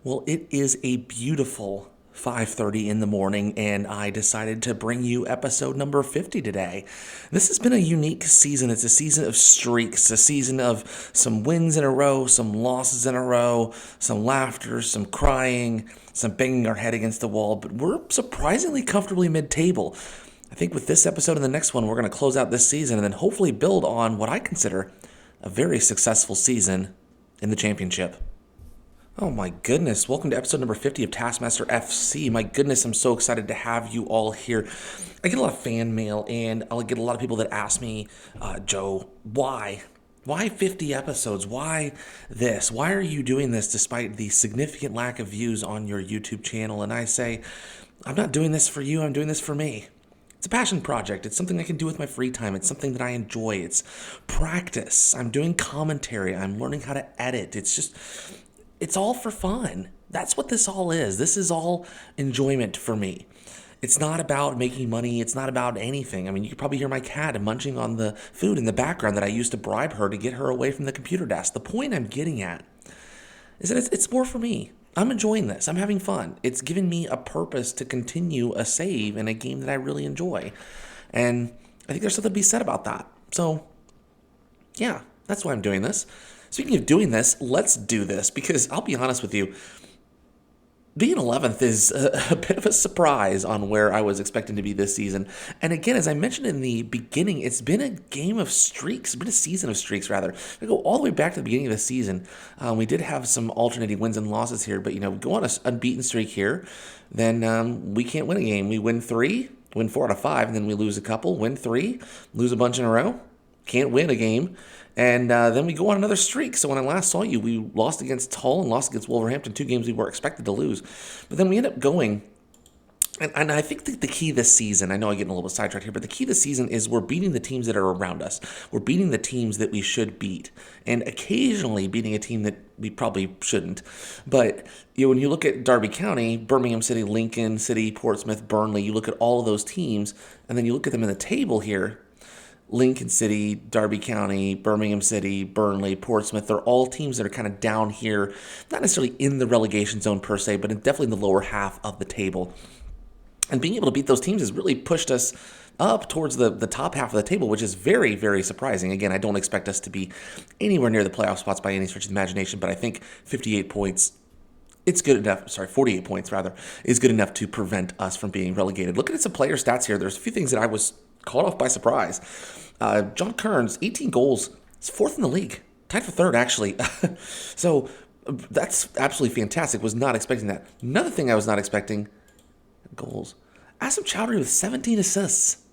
Well, it is a beautiful 5:30 in the morning, and I decided to bring you episode number 50 today. This has been a unique season. It's a season of streaks, a season of some wins in a row, some losses in a row, some laughter, some crying, some banging our head against the wall, but we're surprisingly comfortably mid-table. I think with this episode and the next one, we're going to close out this season and then hopefully build on what I consider a very successful season in the championship. Oh my goodness, welcome to episode number 50 of Taskmaster F.C. My goodness, I'm so excited to have you all here. I get a lot of fan mail, and I'll get a lot of people that ask me, Joe, why? Why 50 episodes? Why this? Why are you doing this despite the significant lack of views on your YouTube channel? And I say, I'm not doing this for you, I'm doing this for me. It's a passion project. It's something I can do with my free time. It's something that I enjoy. It's practice. I'm doing commentary. I'm learning how to edit. It's all for fun. That's what this all is. This is all enjoyment for me. It's not about making money. It's not about anything. I mean, you could probably hear my cat munching on the food in the background that I used to bribe her to get her away from the computer desk. The point I'm getting at is that it's more for me. I'm enjoying this. I'm having fun. It's given me a purpose to continue a save in a game that I really enjoy. And I think there's something to be said about that. So, yeah, that's why I'm doing this. Speaking of doing this, let's do this, because I'll be honest with you, being 11th is a bit of a surprise on where I was expecting to be this season. And again, as I mentioned in the beginning, it's been a game of streaks. It's been a season of streaks, rather. We go all the way back to the beginning of the season. We did have some alternating wins and losses here, but, we go on an unbeaten streak here, then we can't win a game. We win 3, win 4 out of 5, and then we lose a couple, win 3, lose a bunch in a row, can't win a game. And then we go on another streak. So when I last saw you, we lost against Hull and lost against Wolverhampton, 2 games we were expected to lose. But then we end up going, and I think the key this season, I know I'm getting a little bit sidetracked here, but the key this season is we're beating the teams that are around us. We're beating the teams that we should beat, and occasionally beating a team that we probably shouldn't. But when you look at Derby County, Birmingham City, Lincoln City, Portsmouth, Burnley, you look at all of those teams, and then you look at them in the table here, Lincoln City, Derby County, Birmingham City, Burnley, Portsmouth, they're all teams that are kind of down here, not necessarily in the relegation zone per se, but definitely in the lower half of the table. And being able to beat those teams has really pushed us up towards the top half of the table, which is very, very surprising. Again, I don't expect us to be anywhere near the playoff spots by any stretch of the imagination, but I think 58 points, it's good enough, 48 points rather, is good enough to prevent us from being relegated. Looking at some player stats here, there's a few things that I was caught off by surprise. John Kearns, 18 goals. It's 4th in the league. Tied for 3rd, actually. So that's absolutely fantastic. Was not expecting that. Another thing I was not expecting, goals. Asim Chowdhury with 17 assists.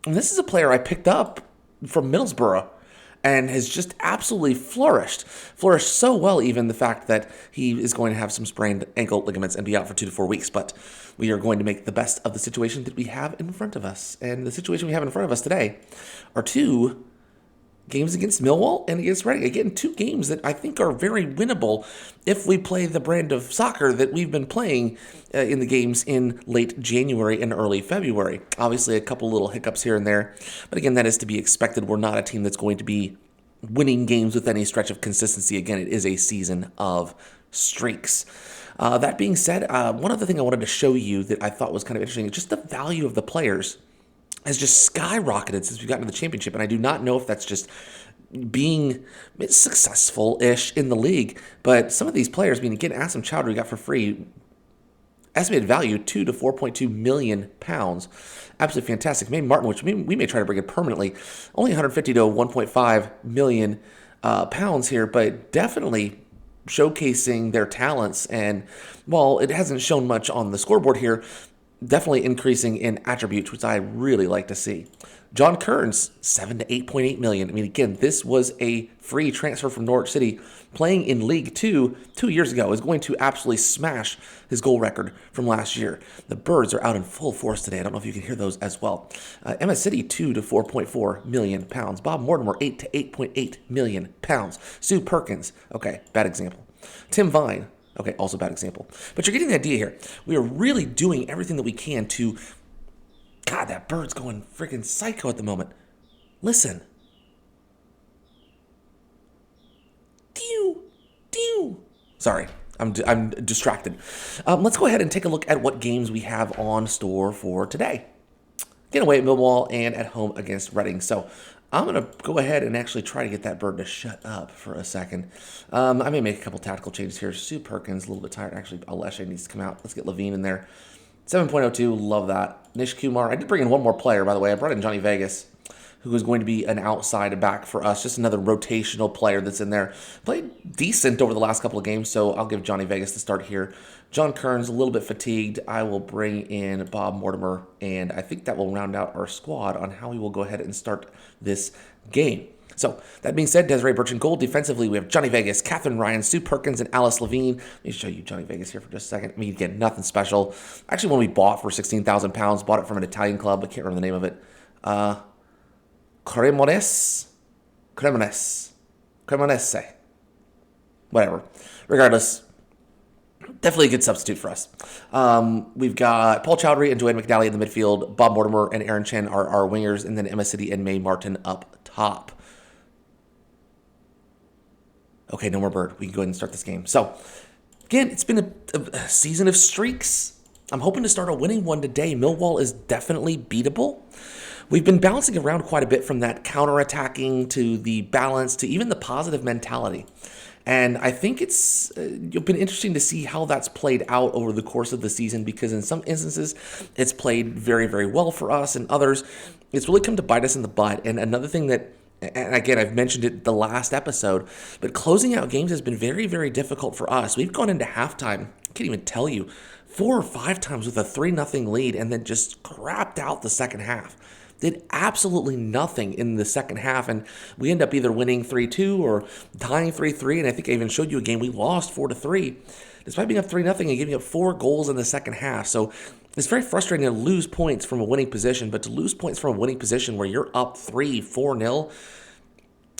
And this is a player I picked up from Middlesbrough and has just absolutely flourished. Flourished so well, even the fact that he is going to have some sprained ankle ligaments and be out for 2 to 4 weeks. But we are going to make the best of the situation that we have in front of us. And the situation we have in front of us today are 2 games against Millwall and against Reading. Again, 2 games that I think are very winnable if we play the brand of soccer that we've been playing in the games in late January and early February. Obviously, a couple little hiccups here and there. But again, that is to be expected. We're not a team that's going to be winning games with any stretch of consistency. Again, it is a season of streaks. That being said, one other thing I wanted to show you that I thought was kind of interesting is just the value of the players has just skyrocketed since we got into the championship. And I do not know if that's just being successful-ish in the league, but some of these players, again, Asim Chowdhury got for free, estimated value 2 to 4.2 million pounds. Absolutely fantastic. Maybe Martin, which we may try to bring it permanently, only 150 to 1.5 million pounds here, but definitely showcasing their talents. And while it hasn't shown much on the scoreboard here, definitely increasing in attributes, which I really like to see. John Kearns, 7 to 8.8 million. Again, this was a free transfer from Norwich City, playing in League 2 2 years ago, is going to absolutely smash his goal record from last year. The Birds are out in full force today. I don't know if you can hear those as well. MS City, 2 to 4.4 million pounds. Bob Mortimer, 8 to 8.8 million pounds. Sue Perkins, okay, bad example. Tim Vine, okay, also bad example. But you're getting the idea here. We are really doing everything that we can to... God, that bird's going freaking psycho at the moment. Listen. Dew. Sorry. I'm distracted. Let's go ahead and take a look at what games we have on store for today. Getting away at Millwall and at home against Reading. So I'm going to go ahead and actually try to get that bird to shut up for a second. I may make a couple tactical changes here. Sue Perkins, a little bit tired. Actually, Aleshe needs to come out. Let's get Levine in there. 7.02, love that. Nish Kumar. I did bring in one more player, by the way. I brought in Johnny Vegas, who is going to be an outside back for us. Just another rotational player that's in there. Played decent over the last couple of games, so I'll give Johnny Vegas the start here. John Kearns, a little bit fatigued. I will bring in Bob Mortimer, and I think that will round out our squad on how we will go ahead and start this game. So, that being said, Desiree Birch in goal. Defensively, we have Johnny Vegas, Catherine Ryan, Sue Perkins, and Alice Levine. Let me show you Johnny Vegas here for just a second. I mean, again, nothing special. Actually, one we bought for £16,000. Bought it from an Italian club. I can't remember the name of it. Cremonese. Whatever. Regardless, definitely a good substitute for us. We've got Paul Chowdhury and Joanne McNally in the midfield. Bob Mortimer and Aaron Chen are our wingers, and then Emma City and May Martin up top. Okay, no more bird. We can go ahead and start this game. So, again, it's been a season of streaks. I'm hoping to start a winning one today. Millwall is definitely beatable. We've been bouncing around quite a bit from that counter-attacking to the balance to even the positive mentality. And I think it's been interesting to see how that's played out over the course of the season, because in some instances it's played very, very well for us, and others it's really come to bite us in the butt. And another thing that, and again, I've mentioned it the last episode, but closing out games has been very, very difficult for us. We've gone into halftime, I can't even tell you, 4 or 5 times with a 3-0 lead and then just crapped out the second half. Did absolutely nothing in the second half, and we end up either winning 3-2 or tying 3-3, and I think I even showed you a game we lost 4-3, despite being up 3-0 and giving up 4 goals in the second half. So it's very frustrating to lose points from a winning position, but to lose points from a winning position where you're up 3-4-0,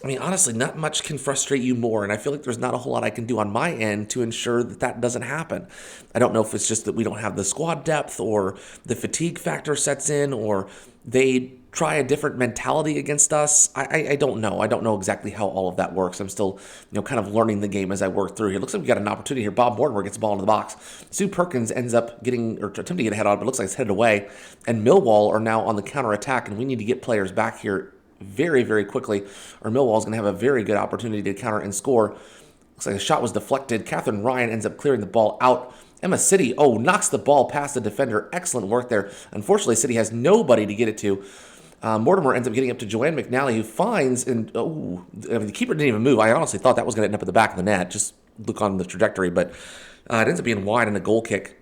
I mean, honestly, not much can frustrate you more, and I feel like there's not a whole lot I can do on my end to ensure that that doesn't happen. I don't know if it's just that we don't have the squad depth, or the fatigue factor sets in, or they try a different mentality against us. I don't know. I don't know exactly how all of that works. I'm still, kind of learning the game as I work through here. Looks like we got an opportunity here. Bob Mortimer gets the ball into the box. Sue Perkins ends up attempting to get a head on, but it looks like it's headed away. And Millwall are now on the counterattack, and we need to get players back here very, very quickly, or Millwall's going to have a very good opportunity to counter and score. Looks like the shot was deflected. Catherine Ryan ends up clearing the ball out. Emma City, knocks the ball past the defender. Excellent work there. Unfortunately, City has nobody to get it to. Mortimer ends up getting up to Joanne McNally, who finds, and the keeper didn't even move. I honestly thought that was going to end up at the back of the net. Just look on the trajectory, but it ends up being wide and a goal kick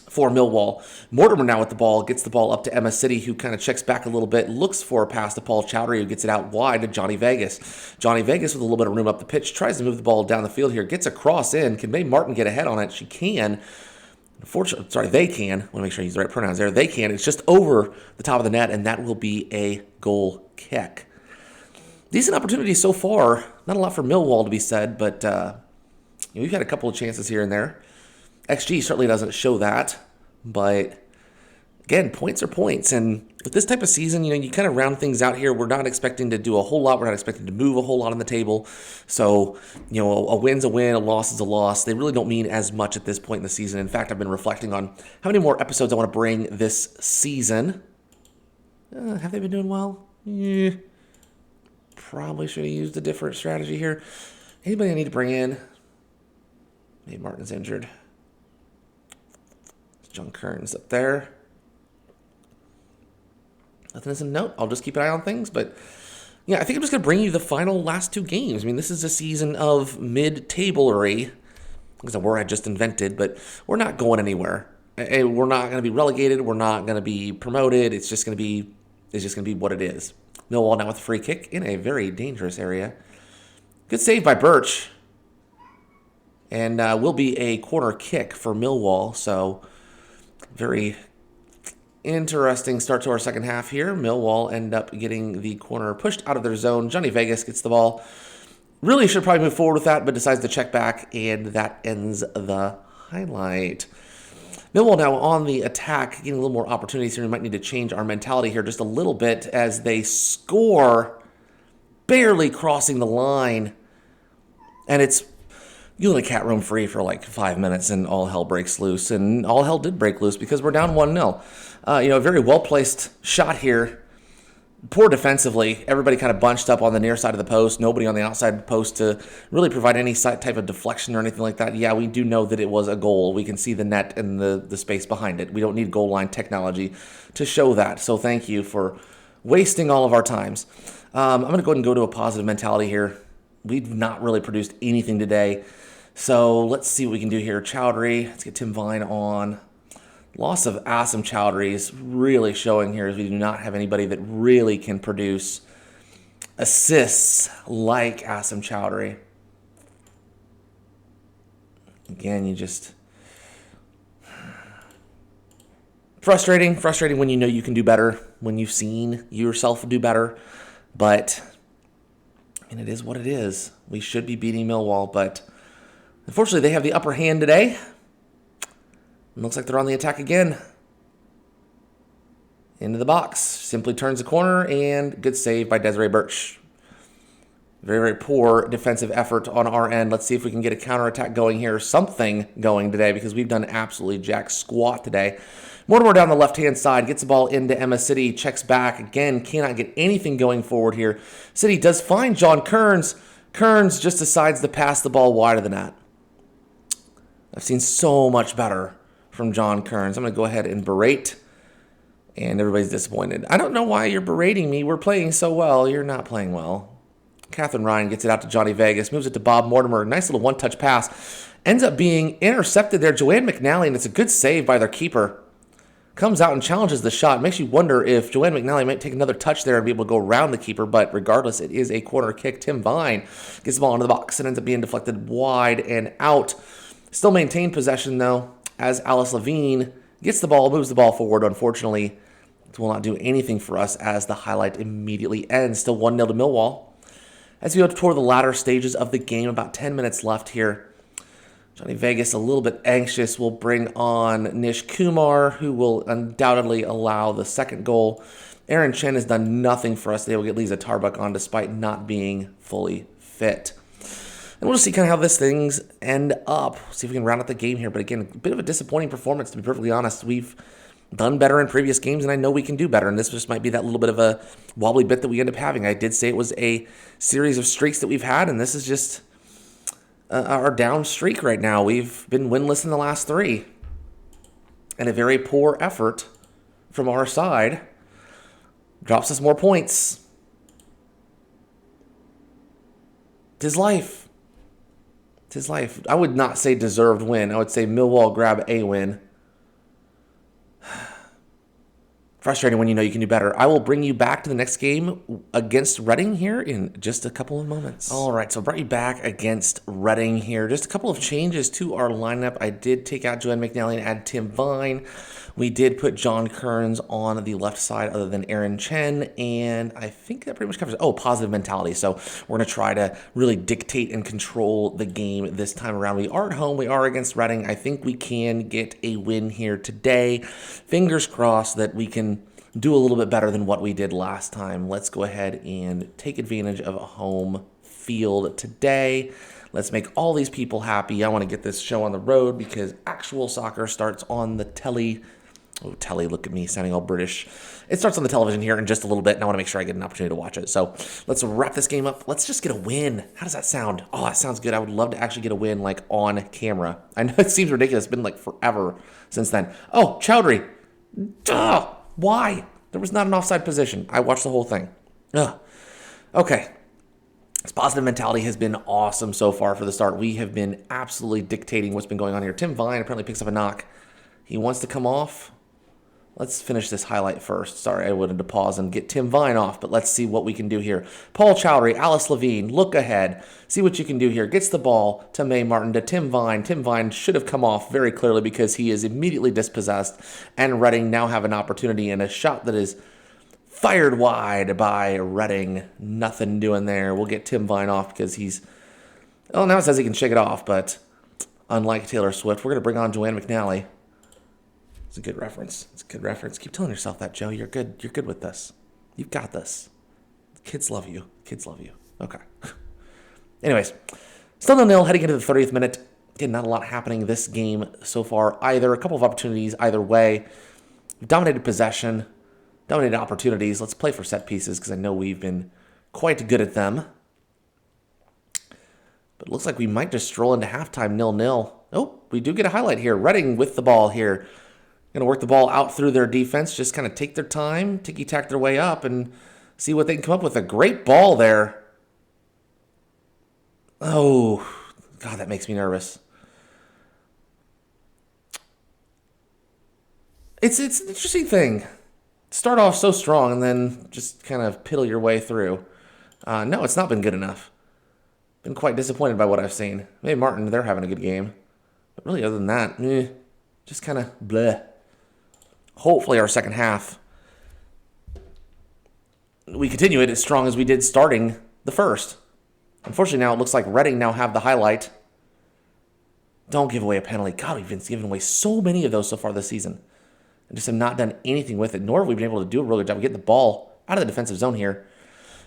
for Millwall. Mortimer now with the ball, gets the ball up to Emma City, who kind of checks back a little bit, looks for a pass to Paul Chowdhury, who gets it out wide to Johnny Vegas. Johnny Vegas with a little bit of room up the pitch, tries to move the ball down the field here, gets a cross in. Can May Martin get ahead on it? She can. Unfortunately, they can. I want to make sure I use the right pronouns there. They can. It's just over the top of the net, and that will be a goal kick. Decent opportunity so far. Not a lot for Millwall to be said, but we've had a couple of chances here and there. XG certainly doesn't show that, but again, points are points, and with this type of season, you kind of round things out here. We're not expecting to do a whole lot. We're not expecting to move a whole lot on the table. So, a win's a win, a loss is a loss. They really don't mean as much at this point in the season. In fact, I've been reflecting on how many more episodes I want to bring this season. Have they been doing well? Probably should have used a different strategy here. Anybody I need to bring in? Maybe Martin's injured. John Kearns up there. Nothing is a note. I'll just keep an eye on things. But, I think I'm just going to bring you the final last 2 games. I mean, this is a season of mid-tablery. It's a word I just invented, but we're not going anywhere. We're not going to be relegated. We're not going to be promoted. It's just going to be what it is. Millwall now with a free kick in a very dangerous area. Good save by Birch. And will be a corner kick for Millwall, so very interesting start to our second half here. Millwall end up getting the corner pushed out of their zone. Johnny Vegas gets the ball. Really should probably move forward with that, but decides to check back, and that ends the highlight. Millwall now on the attack, getting a little more opportunities here. We might need to change our mentality here just a little bit as they score, barely crossing the line. And it's you let a cat roam free for like 5 minutes and all hell breaks loose. And all hell did break loose because we're down 1-0. A very well-placed shot here. Poor defensively. Everybody kind of bunched up on the near side of the post. Nobody on the outside post to really provide any type of deflection or anything like that. Yeah, we do know that it was a goal. We can see the net and the space behind it. We don't need goal line technology to show that. So thank you for wasting all of our times. I'm going to go ahead and go to a positive mentality here. We've not really produced anything today. So let's see what we can do here. Chowdhury. Let's get Tim Vine on. Loss of Assam Chowdhury is really showing here as we do not have anybody that really can produce assists like Assam Chowdhury. Again, you just... Frustrating when you know you can do better, when you've seen yourself do better. But, and it is what it is. We should be beating Millwall, but unfortunately they have the upper hand today. It looks like they're on the attack again. Into the box. Simply turns the corner, and good save by Desiree Birch. Very, very poor defensive effort on our end. Let's see if we can get a counterattack going here. Something going today, because we've done absolutely jack squat today. Mortimer down the left-hand side. Gets the ball into Emma City. Checks back. Again, cannot get anything going forward here. City does find John Kearns. Kearns just decides to pass the ball wide of the net. I've seen so much better from John Kearns. I'm going to go ahead and berate, and everybody's disappointed. I don't know why you're berating me. We're playing so well. You're not playing well. Catherine Ryan gets it out to Johnny Vegas, moves it to Bob Mortimer. Nice little one-touch pass. Ends up being intercepted there. Joanne McNally, and it's a good save by their keeper. Comes out and challenges the shot. Makes you wonder if Joanne McNally might take another touch there and be able to go around the keeper, but regardless, it is a corner kick. Tim Vine gets the ball into the box and ends up being deflected wide and out. Still maintain possession, though, as Alice Levine gets the ball, moves the ball forward. Unfortunately, it will not do anything for us as the highlight immediately ends. Still 1-0 to Millwall. As we go toward the latter stages of the game, about 10 minutes left here. Johnny Vegas, a little bit anxious, will bring on Nish Kumar, who will undoubtedly allow the second goal. Aaron Chen has done nothing for us. They will get Lisa Tarbuck on despite not being fully fit. And we'll just see kind of how this things end up. See if we can round out the game here. But again, a bit of a disappointing performance, to be perfectly honest. We've done better in previous games, and I know we can do better. And this just might be that little bit of a wobbly bit that we end up having. I did say it was a series of streaks that we've had, and this is just our down streak right now. We've been winless in the last 3. And a very poor effort from our side drops us more points. 'Tis life. His life. I would not say deserved win. I would say Millwall grab a win. Frustrating when you know you can do better. I will bring you back to the next game against Reading here in just a couple of moments. All right, so I brought you back against Reading here. Just a couple of changes to our lineup. I did take out Joanne McNally and add Tim Vine. We did put John Kearns on the left side other than Aaron Chen, and I think that pretty much covers it. Oh, positive mentality. So we're going to try to really dictate and control the game this time around. We are at home. We are against Reading. I think we can get a win here today. Fingers crossed that we can do a little bit better than what we did last time. Let's go ahead and take advantage of a home field today. Let's make all these people happy. I want to get this show on the road because actual soccer starts on the telly. Oh, telly, look at me sounding all British. It starts on the television here in just a little bit, and I want to make sure I get an opportunity to watch it. So let's wrap this game up. Let's just get a win. How does that sound? Oh, that sounds good. I would love to actually get a win, like, on camera. I know it seems ridiculous. It's been, like, forever since then. Oh, Chowdhury. Duh! Why? There was not an offside position. I watched the whole thing. Ugh. Okay. This positive mentality has been awesome so far for the start. We have been absolutely dictating what's been going on here. Tim Vine apparently picks up a knock. He wants to come off. Let's finish this highlight first. Sorry, I wanted to pause and get Tim Vine off, but let's see what we can do here. Paul Chowdhury, Alice Levine, look ahead. See what you can do here. Gets the ball to May Martin, to Tim Vine. Tim Vine should have come off very clearly because he is immediately dispossessed, and Reading now have an opportunity and a shot that is fired wide by Reading. Nothing doing there. We'll get Tim Vine off because he's... Well, now it says he can shake it off, but unlike Taylor Swift, we're going to bring on Joanne McNally. It's a good reference. It's a good reference. Keep telling yourself that, Joe. You're good. You're good with this. You've got this. Kids love you. Kids love you. Okay. Anyways, Still 0-0 heading into the 30th minute. Again, not a lot happening this game so far either. A couple of opportunities either way. Dominated possession, dominated opportunities. Let's play for set pieces because I know we've been quite good at them. But it looks like we might just stroll into halftime 0-0. Oh, we do get a highlight here. Reading with the ball here. Going to work the ball out through their defense. Just kind of take their time, ticky-tack their way up, and see what they can come up with. A great ball there. Oh, God, that makes me nervous. It's an interesting thing. Start off so strong and then just kind of piddle your way through. No, it's not been good enough. Been quite disappointed by what I've seen. Maybe Martin, they're having a good game. But really, other than that, just kind of bleh. Hopefully our second half, we continue it as strong as we did starting the first. Unfortunately, now it looks like Reading now have the highlight. Don't give away a penalty. God, we've been giving away so many of those so far this season. And just have not done anything with it. Nor have we been able to do a really good job of getting the ball out of the defensive zone here.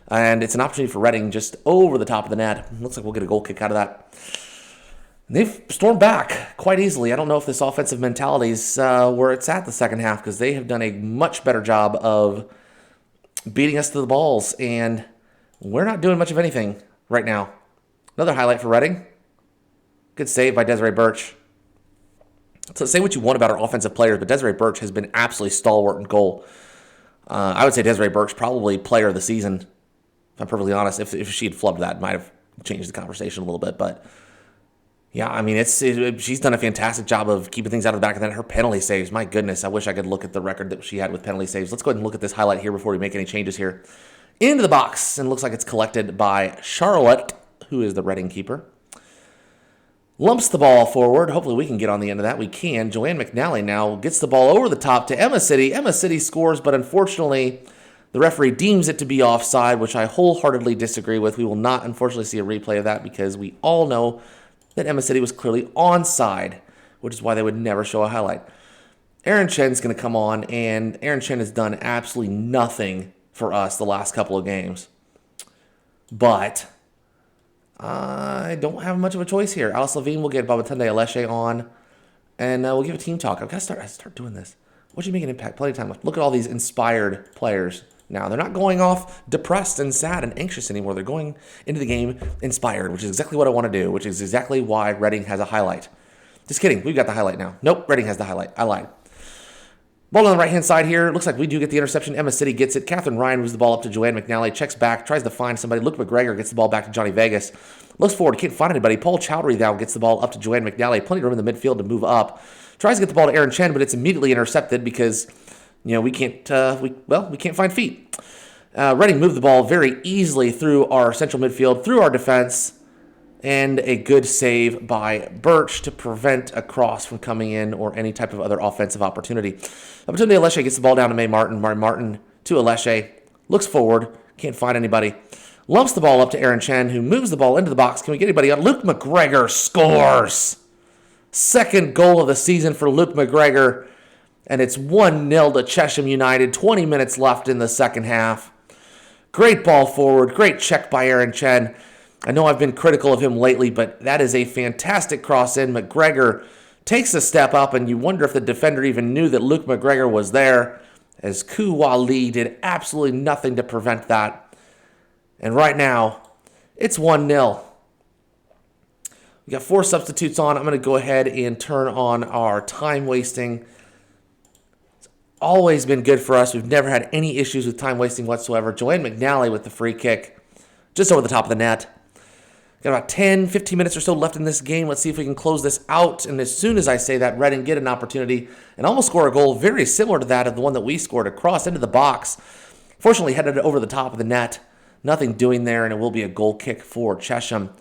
And it's an opportunity for Reading just over the top of the net. Looks like we'll get a goal kick out of that. And they've stormed back quite easily. I don't know if this offensive mentality is where it's at the second half because they have done a much better job of beating us to the balls. And we're not doing much of anything right now. Another highlight for Reading. Good save by Desiree Birch. So say what you want about our offensive players, but Desiree Birch has been absolutely stalwart in goal. I would say Desiree Birch probably player of the season, if I'm perfectly honest. If she had flubbed that, it might have changed the conversation a little bit. But yeah, I mean, she's done a fantastic job of keeping things out of the back of the net. Her penalty saves, my goodness, I wish I could look at the record that she had with penalty saves. Let's go ahead and look at this highlight here before we make any changes here. Into the box, and it looks like it's collected by Charlotte, who is the Reading keeper. Lumps the ball forward. Hopefully we can get on the end of that. We can. Joanne McNally now gets the ball over the top to Emma City. Emma City scores, but unfortunately the referee deems it to be offside, which I wholeheartedly disagree with. We will not, unfortunately, see a replay of that because we all know that Emma City was clearly onside, which is why they would never show a highlight. Erin Chen's going to come on, and Erin Chen has done absolutely nothing for us the last couple of games. But I don't have much of a choice here. Alice Levine will get Babatunde Aleshe on, and we'll give a team talk. I've got to start doing this. What should make an impact? Plenty of time left. Look at all these inspired players now. They're not going off depressed and sad and anxious anymore. They're going into the game inspired, which is exactly what I want to do, which is exactly why Reading has a highlight. Just kidding. We've got the highlight now. Nope, Reading has the highlight. I lied. Ball on the right-hand side here. Looks like we do get the interception. Emma City gets it. Catherine Ryan moves the ball up to Joanne McNally. Checks back. Tries to find somebody. Luke McGregor gets the ball back to Johnny Vegas. Looks forward. Can't find anybody. Paul Chowdhury now gets the ball up to Joanne McNally. Plenty of room in the midfield to move up. Tries to get the ball to Erin Chen, but it's immediately intercepted because, we can't find feet. Reading moved the ball very easily through our central midfield, through our defense, and a good save by Birch to prevent a cross from coming in or any type of other offensive opportunity. Opportunity Aleshe gets the ball down to May Martin. Martin to Aleshe. Looks forward. Can't find anybody. Lumps the ball up to Erin Chen, who moves the ball into the box. Can we get anybody out? Luke McGregor scores. Second goal of the season for Luke McGregor. And it's 1-0 to Chesham United. 20 minutes left in the second half. Great ball forward. Great check by Erin Chen. I know I've been critical of him lately, but that is a fantastic cross in. McGregor takes a step up, and you wonder if the defender even knew that Luke McGregor was there, as Ku Wali did absolutely nothing to prevent that. And right now, it's 1-0. We got 4 substitutes on. I'm going to go ahead and turn on our time wasting. It's always been good for us. We've never had any issues with time wasting whatsoever. Joanne McNally with the free kick, just over the top of the net. Got about 10, 15 minutes or so left in this game. Let's see if we can close this out. And as soon as I say that, Reading get an opportunity and almost score a goal very similar to that of the one that we scored, a cross into the box. Fortunately, headed over the top of the net. Nothing doing there, and it will be a goal kick for Chesham.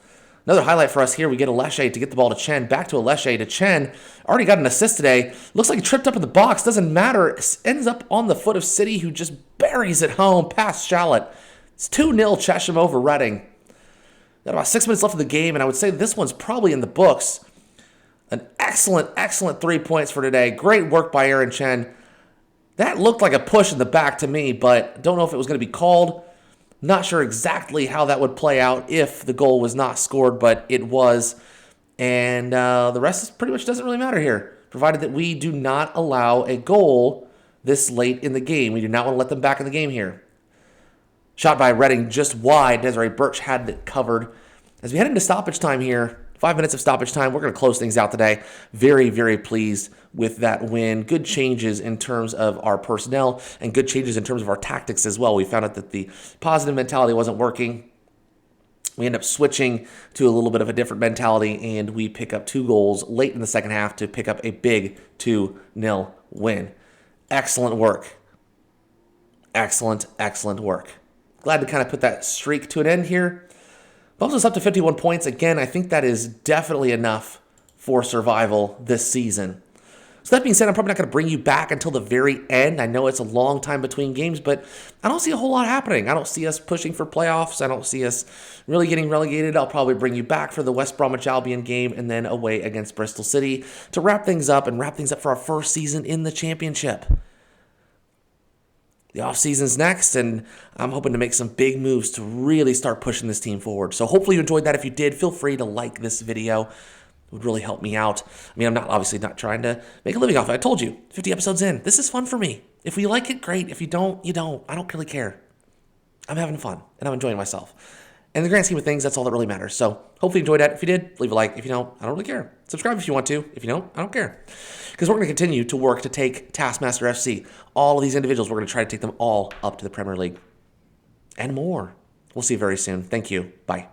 Another highlight for us here. We get Aleshe to get the ball to Chen. Back to Aleshe to Chen. Already got an assist today. Looks like he tripped up in the box. Doesn't matter. It ends up on the foot of City, who just buries it home past Shallot. It's 2-0 Chesham over Reading. Got about 6 minutes left of the game, and I would say this one's probably in the books. An excellent 3 points for today. Great work by Erin Chen. That looked like a push in the back to me, but don't know if it was going to be called. Not sure exactly how that would play out if the goal was not scored, but it was. And the rest pretty much doesn't really matter here, provided that we do not allow a goal this late in the game. We do not want to let them back in the game here. Shot by Reading just wide. Desiree Birch had it covered. As we head into stoppage time here, 5 minutes of stoppage time, we're going to close things out today. Very, very pleased with that win. Good changes in terms of our personnel and good changes in terms of our tactics as well. We found out that the positive mentality wasn't working. We end up switching to a little bit of a different mentality, and we pick up 2 goals late in the second half to pick up a big 2-0 win. Excellent work. Excellent, excellent work. Glad to kind of put that streak to an end here. Bumps us up to 51 points. Again, I think that is definitely enough for survival this season. So that being said, I'm probably not going to bring you back until the very end. I know it's a long time between games, but I don't see a whole lot happening. I don't see us pushing for playoffs. I don't see us really getting relegated. I'll probably bring you back for the West Bromwich Albion game and then away against Bristol City to wrap things up for our first season in the championship. The offseason's next, and I'm hoping to make some big moves to really start pushing this team forward. So hopefully you enjoyed that. If you did, feel free to like this video. It would really help me out. I mean, I'm obviously not trying to make a living off it. I told you, 50 episodes in. This is fun for me. If you like it, great. If you don't, you don't. I don't really care. I'm having fun, and I'm enjoying myself. In the grand scheme of things, that's all that really matters. So hopefully you enjoyed that. If you did, leave a like. If you don't, I don't really care. Subscribe if you want to. If you don't, I don't care. Because we're going to continue to work to take Taskmaster FC. All of these individuals, we're going to try to take them all up to the Premier League. And more. We'll see you very soon. Thank you. Bye.